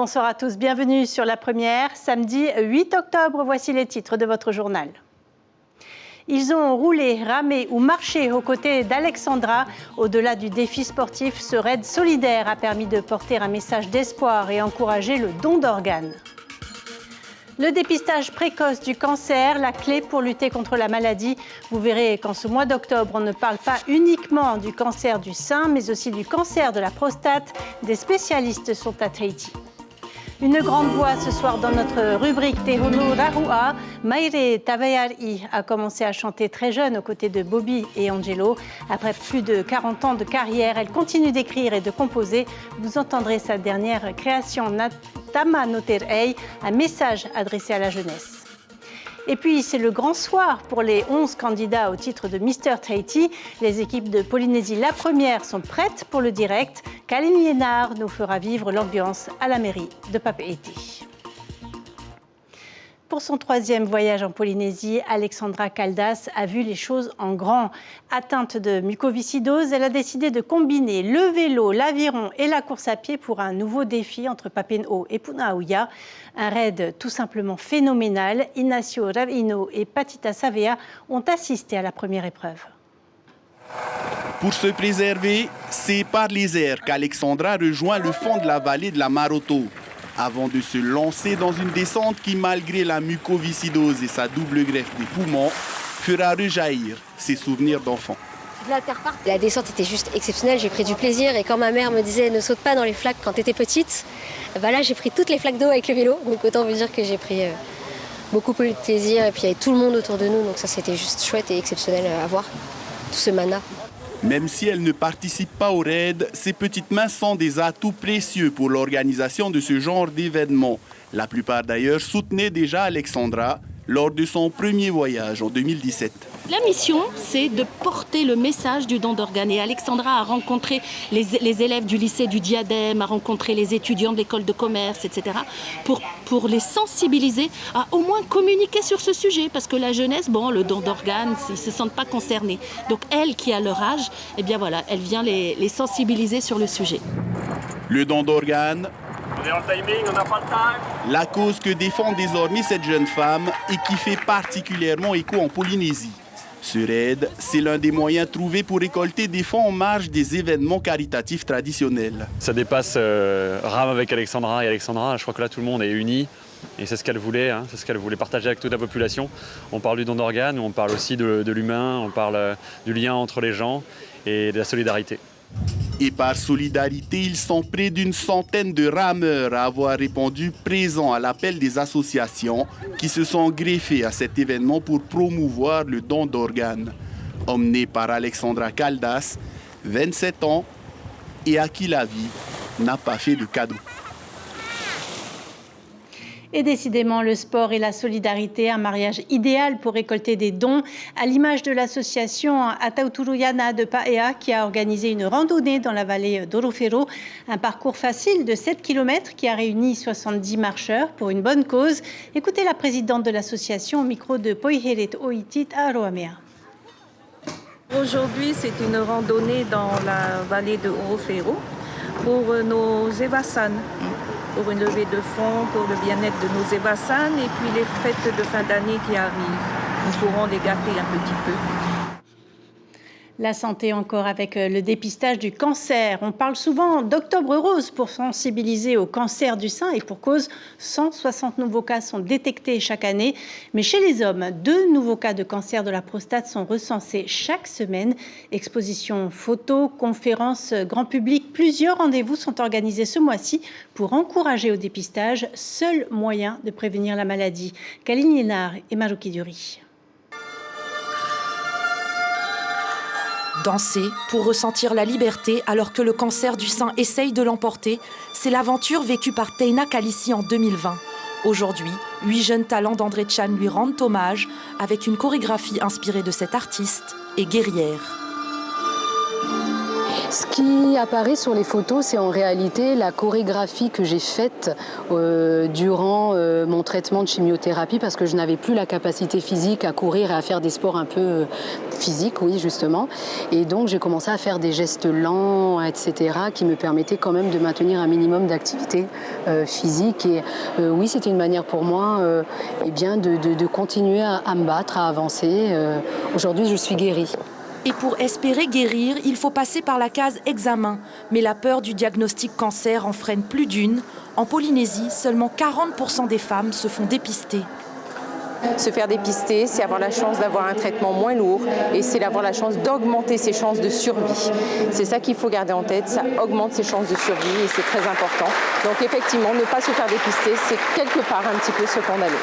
Bonsoir à tous, bienvenue sur La Première. Samedi 8 octobre, voici les titres de votre journal. Ils ont roulé, ramé ou marché aux côtés d'Alexandra. Au-delà du défi sportif, ce raid solidaire a permis de porter un message d'espoir et encourager le don d'organes. Le dépistage précoce du cancer, la clé pour lutter contre la maladie. Vous verrez qu'en ce mois d'octobre, on ne parle pas uniquement du cancer du sein, mais aussi du cancer de la prostate. Des spécialistes sont à Tahiti. Une grande voix ce soir dans notre rubrique Tehono Rahua. Maire Tavayari a commencé à chanter très jeune aux côtés de Bobby et Angelo. Après plus de 40 ans de carrière, elle continue d'écrire et de composer. Vous entendrez sa dernière création, Natama Noterei, un message adressé à la jeunesse. Et puis, c'est le grand soir pour les 11 candidats au titre de Mister Tahiti. Les équipes de Polynésie, la première, sont prêtes pour le direct. Kalini Lénard nous fera vivre l'ambiance à la mairie de Papeete. Pour son 3e voyage en Polynésie, Alexandra Caldas a vu les choses en grand. Atteinte de mucoviscidose, elle a décidé de combiner le vélo, l'aviron et la course à pied pour un nouveau défi entre Papen'o et Punaauia. Un raid tout simplement phénoménal. Ignacio Ravino et Patita Savea ont assisté à la première épreuve. Pour se préserver, c'est par les airs qu'Alexandra rejoint le fond de la vallée de la Maroto, avant de se lancer dans une descente qui, malgré la mucoviscidose et sa double greffe des poumons, fera rejaillir ses souvenirs d'enfant. La descente était juste exceptionnelle, j'ai pris du plaisir et quand ma mère me disait ne saute pas dans les flaques quand tu étais petite, bah là j'ai pris toutes les flaques d'eau avec le vélo, donc autant vous dire que j'ai pris beaucoup de plaisir et puis il y avait tout le monde autour de nous, donc ça c'était juste chouette et exceptionnel à voir, tout ce mana. Même si elle ne participe pas au raid, ses petites mains sont des atouts précieux pour l'organisation de ce genre d'événements. La plupart d'ailleurs soutenaient déjà Alexandra lors de son premier voyage en 2017. La mission, c'est de porter le message du don d'organes. Et Alexandra a rencontré les élèves du lycée du Diadème, a rencontré les étudiants de l'école de commerce, etc. pour les sensibiliser à au moins communiquer sur ce sujet. Parce que la jeunesse, bon, le don d'organes, ils ne se sentent pas concernés. Donc elle, qui a leur âge, eh bien voilà, elle vient les sensibiliser sur le sujet. Le don d'organes, la cause que défend désormais cette jeune femme et qui fait particulièrement écho en Polynésie. Ce raid, c'est l'un des moyens trouvés pour récolter des fonds en marge des événements caritatifs traditionnels. Ça dépasse Ram avec Alexandra et Alexandra. Je crois que là, tout le monde est uni. Et c'est ce qu'elle voulait, c'est ce qu'elle voulait partager avec toute la population. On parle du don d'organes, on parle aussi de l'humain, on parle du lien entre les gens et de la solidarité. Et par solidarité, ils sont près d'une centaine de rameurs à avoir répondu présents à l'appel des associations qui se sont greffées à cet événement pour promouvoir le don d'organes. Emmené par Alexandra Caldas, 27 ans, et à qui la vie n'a pas fait de cadeau. Et décidément, le sport et la solidarité, un mariage idéal pour récolter des dons, à l'image de l'association Atauturuyana de Paea qui a organisé une randonnée dans la vallée d'Orofero, un parcours facile de 7 km qui a réuni 70 marcheurs pour une bonne cause. Écoutez la présidente de l'association au micro de Poiheret Oitit à Aroamea. Aujourd'hui, c'est une randonnée dans la vallée de Orofero pour nos Evasan, pour une levée de fonds, pour le bien-être de nos Evasan et puis les fêtes de fin d'année qui arrivent. Nous pourrons les gâter un petit peu. La santé encore avec le dépistage du cancer. On parle souvent d'Octobre Rose pour sensibiliser au cancer du sein et pour cause, 160 nouveaux cas sont détectés chaque année. Mais chez les hommes, 2 nouveaux cas de cancer de la prostate sont recensés chaque semaine. Expositions, photos, conférences, grand public, plusieurs rendez-vous sont organisés ce mois-ci pour encourager au dépistage, seul moyen de prévenir la maladie. Kalini Lénard et Marouki Duri. Danser pour ressentir la liberté alors que le cancer du sein essaye de l'emporter, c'est l'aventure vécue par Teina Kalissi en 2020. Aujourd'hui, 8 jeunes talents d'André Chan lui rendent hommage avec une chorégraphie inspirée de cette artiste et guerrière. Ce qui apparaît sur les photos, c'est en réalité la chorégraphie que j'ai faite durant mon traitement de chimiothérapie parce que je n'avais plus la capacité physique à courir et à faire des sports un peu physiques, oui, justement. Et donc, j'ai commencé à faire des gestes lents, etc., qui me permettaient quand même de maintenir un minimum d'activité physique. Et oui, c'était une manière pour moi eh bien, de continuer à me battre, à avancer. Aujourd'hui, je suis guérie. Et pour espérer guérir, il faut passer par la case examen. Mais la peur du diagnostic cancer en freine plus d'une. En Polynésie, seulement 40% des femmes se font dépister. Se faire dépister, c'est avoir la chance d'avoir un traitement moins lourd et c'est avoir la chance d'augmenter ses chances de survie. C'est ça qu'il faut garder en tête, ça augmente ses chances de survie et c'est très important. Donc effectivement, ne pas se faire dépister, c'est quelque part un petit peu se condamner.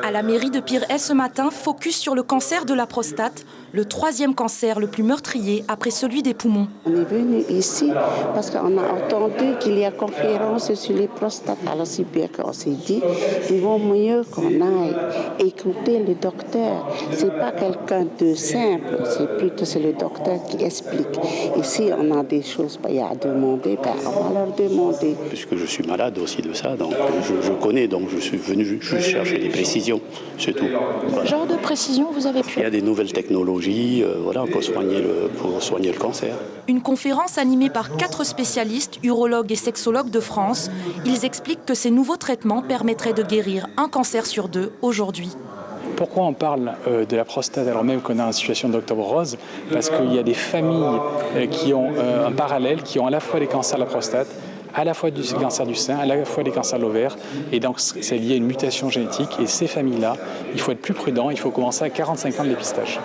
À la mairie de Pirée ce matin, focus sur le cancer de la prostate, le 3e cancer le plus meurtrier après celui des poumons. On est venu ici parce qu'on a entendu qu'il y a conférence sur les prostates. Alors c'est bien qu'on s'est dit, il vaut mieux qu'on aille écouter le docteur. C'est pas quelqu'un de simple, c'est le docteur qui explique. Ici, on a des choses à demander, on va leur demander. Puisque je suis malade aussi de ça, donc je connais, donc je suis venu juste chercher des précisions, c'est tout. Voilà. Quel genre de précision vous avez pu? Il y a des nouvelles technologies pour soigner le cancer. Une conférence animée par 4 spécialistes, urologues et sexologues de France. Ils expliquent que ces nouveaux traitements permettraient de guérir un cancer sur 2 aujourd'hui. Pourquoi on parle de la prostate alors même qu'on est en situation d'octobre rose? Parce qu'il y a des familles qui ont un parallèle, qui ont à la fois les cancers de la prostate, à la fois du cancer du sein, à la fois des cancers de l'ovaire. Et donc, c'est lié à une mutation génétique. Et ces familles-là, il faut être plus prudent. Il faut commencer à 45 ans de dépistage.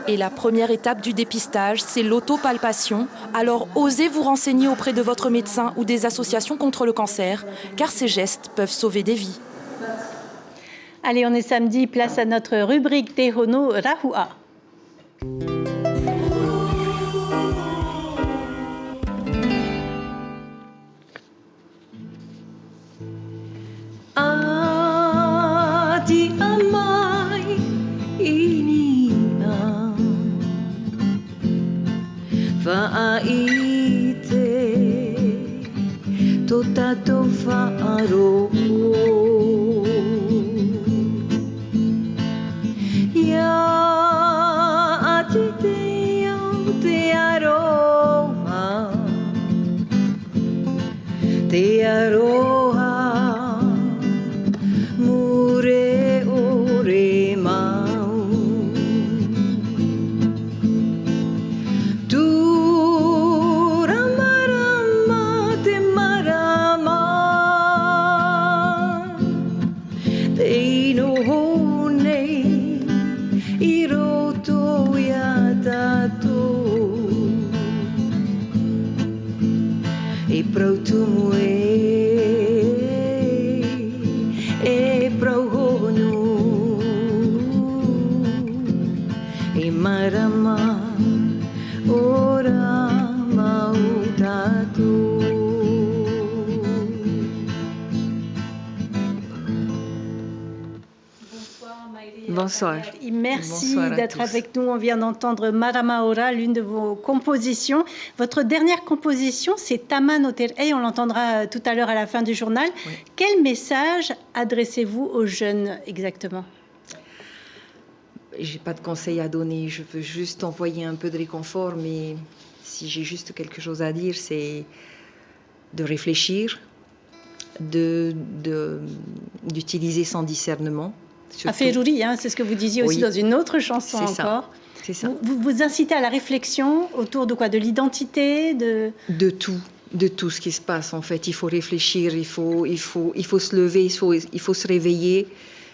Et la première étape du dépistage, c'est l'autopalpation. Alors, osez vous renseigner auprès de votre médecin ou des associations contre le cancer, car ces gestes peuvent sauver des vies. Allez, on est samedi, place à notre rubrique Tehono Rahua. Adi amai inina Fa'aite Totato fa'aro Ya ati te aroha Te aroha Mure ore mau Tu rama rama te marama Te ino honei I roto ia tato E prautumu e prauhonu e marama ora mautato. Bonsoir. Merci d'être avec nous. On vient d'entendre Marama Ora, l'une de vos compositions. Votre dernière composition, c'est Tama no Terei. On l'entendra tout à l'heure à la fin du journal. Oui. Quel message adressez-vous aux jeunes exactement? Je n'ai pas de conseils à donner. Je veux juste envoyer un peu de réconfort. Mais si j'ai juste quelque chose à dire, c'est de réfléchir, d'utiliser son discernement. À Ferrouri, hein, c'est ce que vous disiez aussi dans une autre chanson encore. C'est ça. Vous incitez à la réflexion autour de quoi? De l'identité, de tout ce qui se passe en fait. Il faut réfléchir, il faut se lever, il faut se réveiller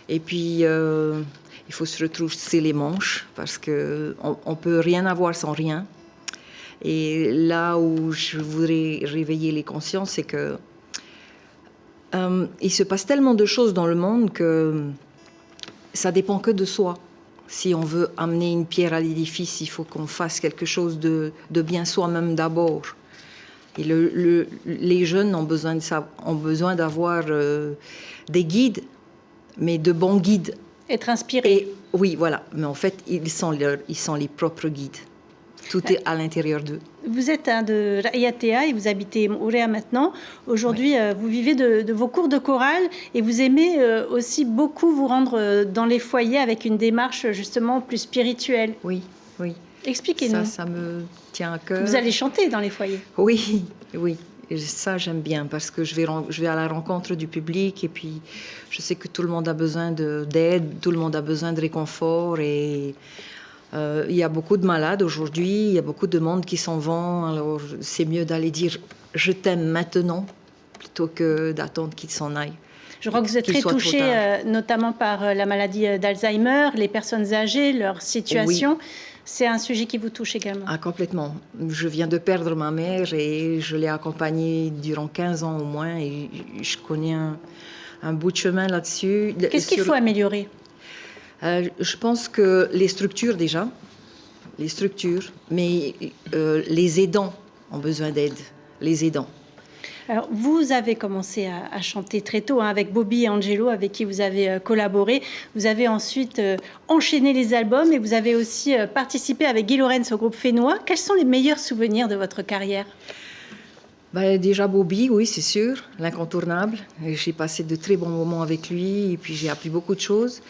et puis il faut se retrousser les manches parce que on peut rien avoir sans rien. Et là où je voudrais réveiller les consciences, c'est que il se passe tellement de choses dans le monde que ça dépend que de soi. Si on veut amener une pierre à l'édifice, il faut qu'on fasse quelque chose de bien soi-même d'abord. Et les jeunes ont besoin d'avoir des guides, mais de bons guides. Être inspirés. Oui, voilà. Mais en fait, ils sont les propres guides. Tout est à l'intérieur d'eux. Vous êtes de Rayatea et vous habitez Moorea maintenant. Aujourd'hui, vous vivez de vos cours de chorale et vous aimez aussi beaucoup vous rendre dans les foyers avec une démarche justement plus spirituelle. Oui, oui. Expliquez-nous. Ça me tient à cœur. Vous allez chanter dans les foyers? Oui, oui. Et ça, j'aime bien parce que je vais à la rencontre du public et puis je sais que tout le monde a besoin d'aide, tout le monde a besoin de réconfort et il y a beaucoup de malades aujourd'hui, il y a beaucoup de monde qui s'en vont, alors c'est mieux d'aller dire « je t'aime maintenant » plutôt que d'attendre qu'ils s'en aillent. Je crois que vous êtes très touchée, notamment par la maladie d'Alzheimer, les personnes âgées, leur situation. Oui. C'est un sujet qui vous touche également? Ah, complètement. Je viens de perdre ma mère et je l'ai accompagnée durant 15 ans au moins et je connais un bout de chemin là-dessus. Qu'est-ce qu'il faut améliorer? Je pense que les structures déjà, mais les aidants ont besoin d'aide, les aidants. Alors, vous avez commencé à chanter très tôt avec Bobby et Angelo, avec qui vous avez collaboré. Vous avez ensuite enchaîné les albums et vous avez aussi participé avec Guy Lorenz au groupe Fénois. Quels sont les meilleurs souvenirs de votre carrière? Déjà Bobby, oui, c'est sûr, l'incontournable. J'ai passé de très bons moments avec lui et puis j'ai appris beaucoup de choses.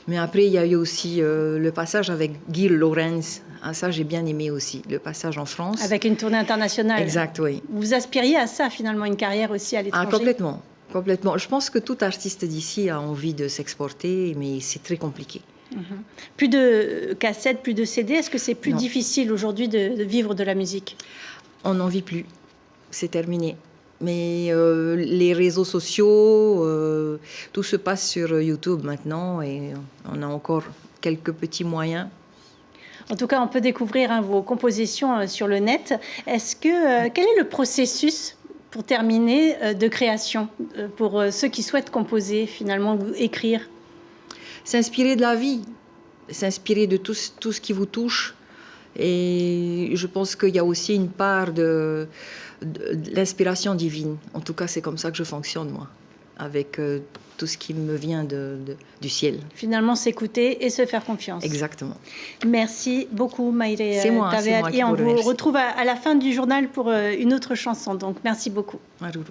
Mais après, il y a eu aussi le passage avec Guy Lorenz. Ah, ça, j'ai bien aimé aussi, le passage en France. Avec une tournée internationale. Exact, oui. Vous aspiriez à ça, finalement, une carrière aussi à l'étranger? Ah, complètement, complètement. Je pense que tout artiste d'ici a envie de s'exporter, mais c'est très compliqué. Plus de cassettes, plus de CD. Est-ce que c'est plus difficile aujourd'hui de vivre de la musique? On n'en vit plus. C'est terminé. Mais les réseaux sociaux, tout se passe sur YouTube maintenant et on a encore quelques petits moyens. En tout cas, on peut découvrir vos compositions sur le net. Quel est le processus, pour terminer, de création pour ceux qui souhaitent composer, finalement, écrire? S'inspirer de la vie, s'inspirer de tout ce qui vous touche. Et je pense qu'il y a aussi une part de l'inspiration divine. En tout cas, c'est comme ça que je fonctionne, moi, avec tout ce qui me vient du ciel. Finalement, s'écouter et se faire confiance. Exactement. Merci beaucoup, Maïré. C'est moi et on vous retrouve à la fin du journal pour une autre chanson. Donc, merci beaucoup. Maruru.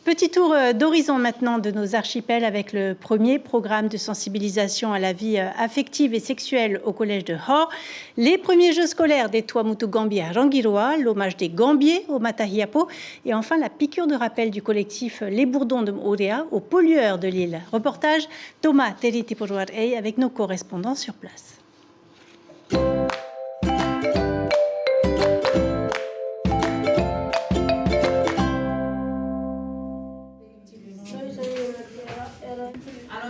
Petit tour d'horizon maintenant de nos archipels avec le premier programme de sensibilisation à la vie affective et sexuelle au collège de Ho, les premiers jeux scolaires des Tuamotu Gambier à Rangiroa, l'hommage des Gambiers au Matahiapo et enfin la piqûre de rappel du collectif Les Bourdons de Moorea aux pollueurs de l'île. Reportage Thomas Teritiporuarei avec nos correspondants sur place.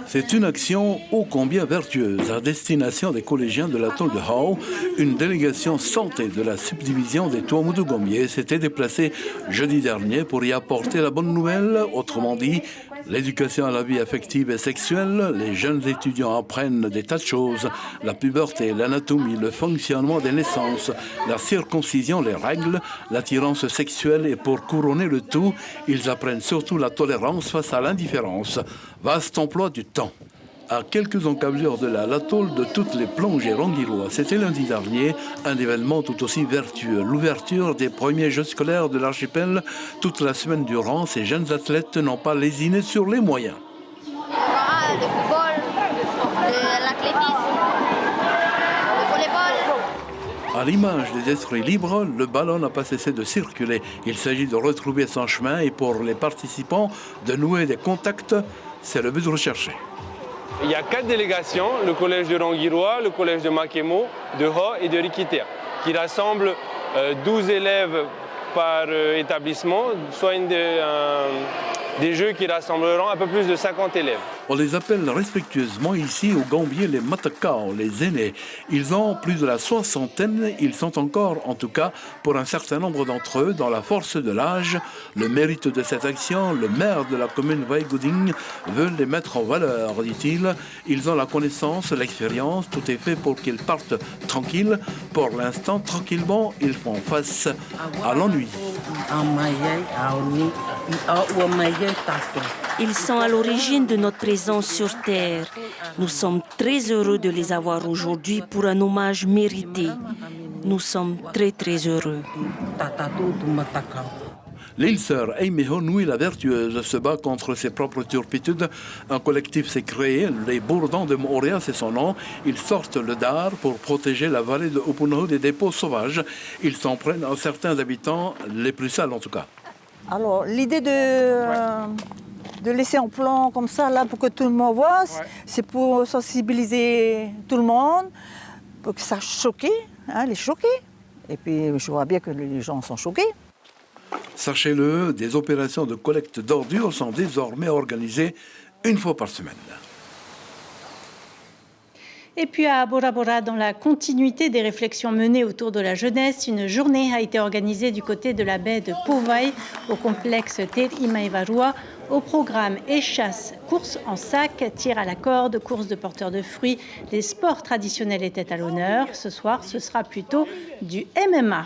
C'est une action ô combien vertueuse à destination des collégiens de l'atoll de Howe. Une délégation santé de la subdivision des Tuamotu Gambier s'était déplacée jeudi dernier pour y apporter la bonne nouvelle, autrement dit, l'éducation à la vie affective et sexuelle. Les jeunes étudiants apprennent des tas de choses, la puberté, l'anatomie, le fonctionnement des naissances, la circoncision, les règles, l'attirance sexuelle et pour couronner le tout, ils apprennent surtout la tolérance face à l'indifférence. Vaste emploi du temps. À quelques encablures de l'atoll de toutes les plongées rangirois, c'était lundi dernier un événement tout aussi vertueux. L'ouverture des premiers jeux scolaires de l'archipel. Toute la semaine durant, ces jeunes athlètes n'ont pas lésiné sur les moyens. Le football, l'athlétisme, le volleyball. À l'image des esprits libres, le ballon n'a pas cessé de circuler. Il s'agit de retrouver son chemin et pour les participants, de nouer des contacts. C'est le but recherché. Il y a 4 délégations, le collège de Rangiroa, le collège de Makemo, de Ho et de Rikitea, qui rassemblent 12 élèves par établissement, soit des jeux qui rassembleront un peu plus de 50 élèves. On les appelle respectueusement ici au Gambier les Matakao, les aînés. Ils ont plus de la soixantaine, ils sont encore, en tout cas, pour un certain nombre d'entre eux, dans la force de l'âge. Le mérite de cette action, le maire de la commune Vaïgouding veut les mettre en valeur, dit-il. Ils ont la connaissance, l'expérience, tout est fait pour qu'ils partent tranquilles. Pour l'instant, tranquillement, ils font face à l'ennui. Ils sont à l'origine de notre présence sur Terre. Nous sommes très heureux de les avoir aujourd'hui pour un hommage mérité. Nous sommes très très heureux. L'île sœur Eimeho Nui la Vertueuse se bat contre ses propres turpitudes. Un collectif s'est créé, les Bourdons de Moorea, c'est son nom. Ils sortent le dard pour protéger la vallée de Upunau des dépôts sauvages. Ils s'en prennent à certains habitants, les plus sales en tout cas. Alors, l'idée de laisser en plan comme ça, là, pour que tout le monde voit, c'est pour sensibiliser tout le monde, pour que ça choque, les choquer. Et puis, je vois bien que les gens sont choqués. Sachez-le, des opérations de collecte d'ordures sont désormais organisées une fois par semaine. Et puis à Bora Bora, dans la continuité des réflexions menées autour de la jeunesse, une journée a été organisée du côté de la baie de Powai au complexe Te Imaivarua. Au programme échasse, course en sac, tir à la corde, course de porteurs de fruits. Les sports traditionnels étaient à l'honneur. Ce soir, ce sera plutôt du MMA.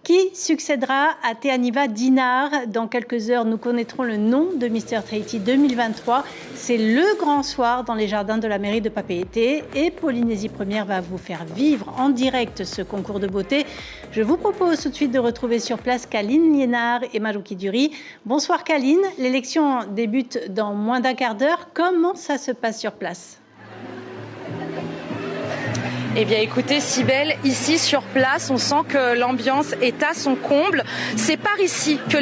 Qui succédera à Te Aniva Dinar? Dans quelques heures, nous connaîtrons le nom de Mister Tahiti 2023. C'est le grand soir dans les jardins de la mairie de Papeete et Polynésie Première va vous faire vivre en direct ce concours de beauté. Je vous propose tout de suite de retrouver sur place Kaline Liénard et Marouki Dury. Bonsoir Kaline, l'élection débute dans moins d'un quart d'heure. Comment ça se passe sur place? Eh bien écoutez Cybèle, ici sur place, on sent que l'ambiance est à son comble. C'est par ici que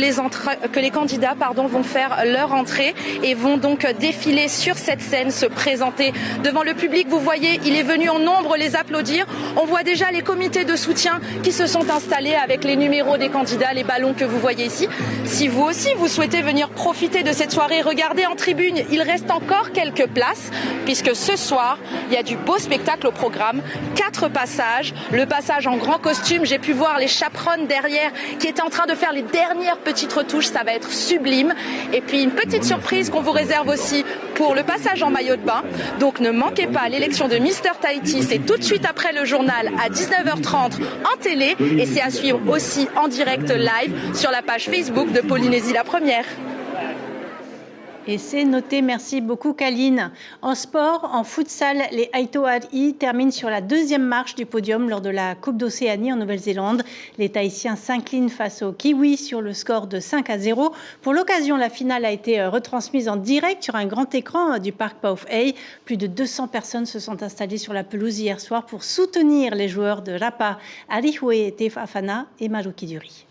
les candidats vont faire leur entrée et vont donc défiler sur cette scène, se présenter devant le public. Vous voyez, il est venu en nombre les applaudir. On voit déjà les comités de soutien qui se sont installés avec les numéros des candidats, les ballons que vous voyez ici. Si vous aussi vous souhaitez venir profiter de cette soirée, regardez en tribune, il reste encore quelques places puisque ce soir, il y a du beau spectacle au programme. 4 passages, le passage en grand costume, j'ai pu voir les chaperones derrière qui étaient en train de faire les dernières petites retouches, ça va être sublime. Et puis une petite surprise qu'on vous réserve aussi pour le passage en maillot de bain. Donc ne manquez pas l'élection de Mister Tahiti, c'est tout de suite après le journal à 19h30 en télé et c'est à suivre aussi en direct live sur la page Facebook de Polynésie la Première. Et c'est noté, merci beaucoup Kaline. En sport, en futsal, les Aitoa'i terminent sur la deuxième marche du podium lors de la Coupe d'Océanie en Nouvelle-Zélande. Les Tahitiens s'inclinent face aux Kiwis sur le score de 5-0. Pour l'occasion, la finale a été retransmise en direct sur un grand écran du parc Pauwhai. Plus de 200 personnes se sont installées sur la pelouse hier soir pour soutenir les joueurs de Rapa, Arihue Te Fafana et Marouki Dury.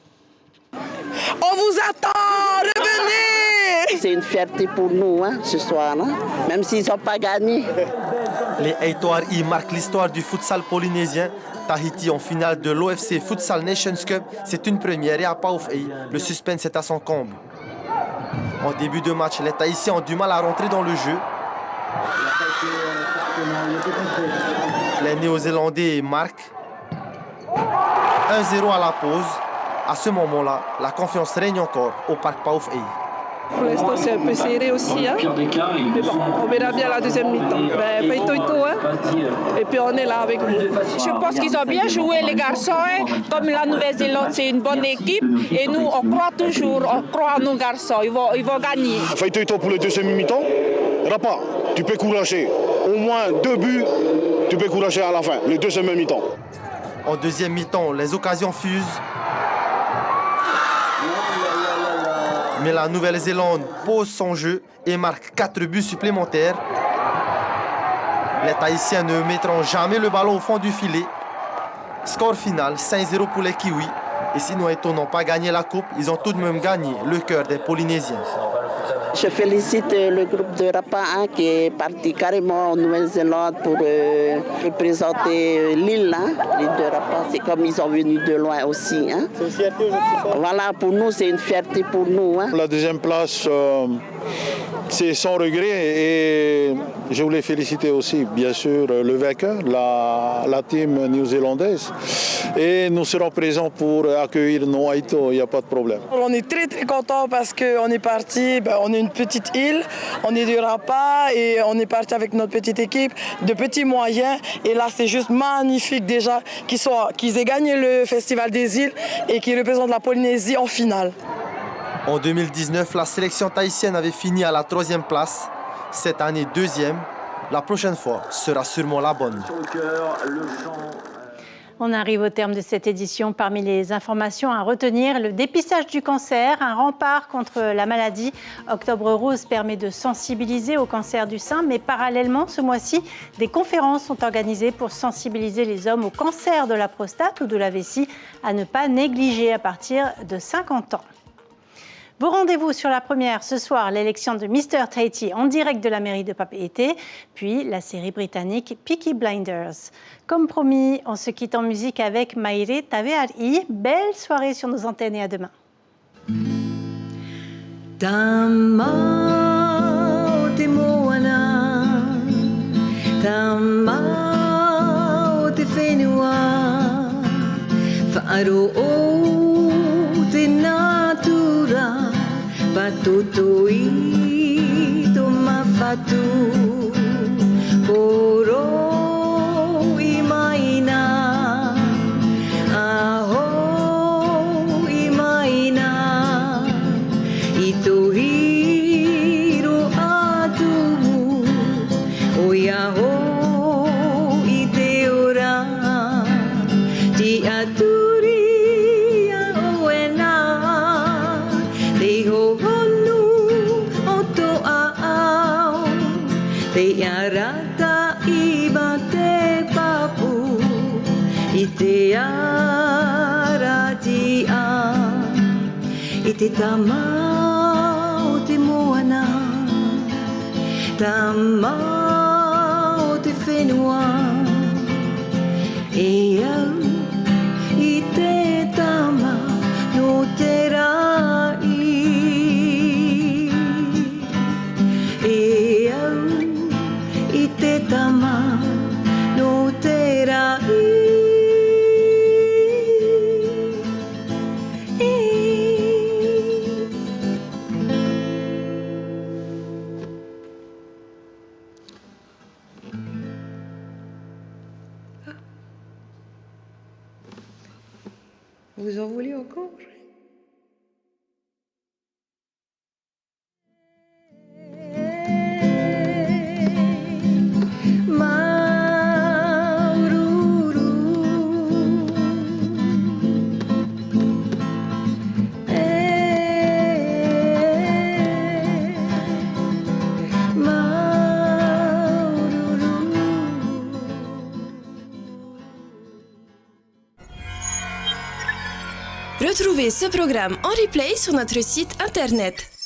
On vous attend, revenez! C'est une fierté pour nous ce soir, même s'ils n'ont pas gagné. Les Aitoa'i marquent l'histoire du futsal polynésien. Tahiti en finale de l'OFC Futsal Nations Cup, c'est une première et à Pauwhai, le suspense est à son comble. En début de match, les Tahitiens ont du mal à rentrer dans le jeu. Les Néo-Zélandais marquent 1-0 à la pause. À ce moment-là, la confiance règne encore au parc Pauwhai. Pour l'instant, c'est un peu serré aussi. Mais bon, on verra bien la deuxième mi-temps. Et puis on est là avec vous. Je pense qu'ils ont bien joué, les garçons. Comme la Nouvelle-Zélande, c'est une bonne équipe. Et nous, on croit toujours, on croit en nos garçons. Ils vont gagner. Faitoito pour le deuxième mi-temps. Rapa, tu peux courager. Au moins 2 buts, tu peux courager à la fin, le deuxième mi-temps. En deuxième mi-temps, les occasions fusent. Mais la Nouvelle-Zélande pose son jeu et marque 4 buts supplémentaires. Les Tahitiens ne mettront jamais le ballon au fond du filet. Score final, 5-0 pour les Kiwis. Et si nos Aito n'ont pas gagné la coupe, ils ont tout de même gagné le cœur des Polynésiens. Je félicite le groupe de Rapa qui est parti carrément en Nouvelle-Zélande pour représenter l'île de Rapa. C'est comme ils sont venus de loin aussi. C'est une fierté aussi. Voilà, pour nous, c'est une fierté pour nous. La deuxième place, c'est sans regret et je voulais féliciter aussi, bien sûr, le vainqueur, la team néo-zélandaise. Et nous serons présents pour accueillir nos Aito, il n'y a pas de problème. On est très très contents parce qu'on est parti, on est une petite île, on est de Rapa et on est parti avec notre petite équipe de petits moyens. Et là, c'est juste magnifique déjà qu'ils aient gagné le Festival des îles et qu'ils représentent la Polynésie en finale. En 2019, la sélection tahitienne avait fini à la 3e place. Cette année, 2e. La prochaine fois sera sûrement la bonne. On arrive au terme de cette édition. Parmi les informations à retenir, le dépistage du cancer, un rempart contre la maladie. Octobre Rose permet de sensibiliser au cancer du sein, mais parallèlement, ce mois-ci, des conférences sont organisées pour sensibiliser les hommes au cancer de la prostate ou de la vessie à ne pas négliger à partir de 50 ans. Vos rendez-vous sur la première ce soir, l'élection de Mr. Tahiti en direct de la mairie de Papeete, puis la série britannique Peaky Blinders. Comme promis, on se quitte en musique avec Maire Taveari. Belle soirée sur nos antennes et à demain. Tamao te moana, tamao te whenua, whaaro o te natura, patutui to mawhatu, poro i maina, aho i maina, i tō hiro atumu, o iaho i te ora, ti aturi a oena, te hohonu o tō ao, te arata i ba te papu, i te arati a, i te tamao te moana, tamao te whenua, e au i te tama no te rai, e au i te tama no te rai. Vous en voulez encore? Retrouvez ce programme en replay sur notre site internet.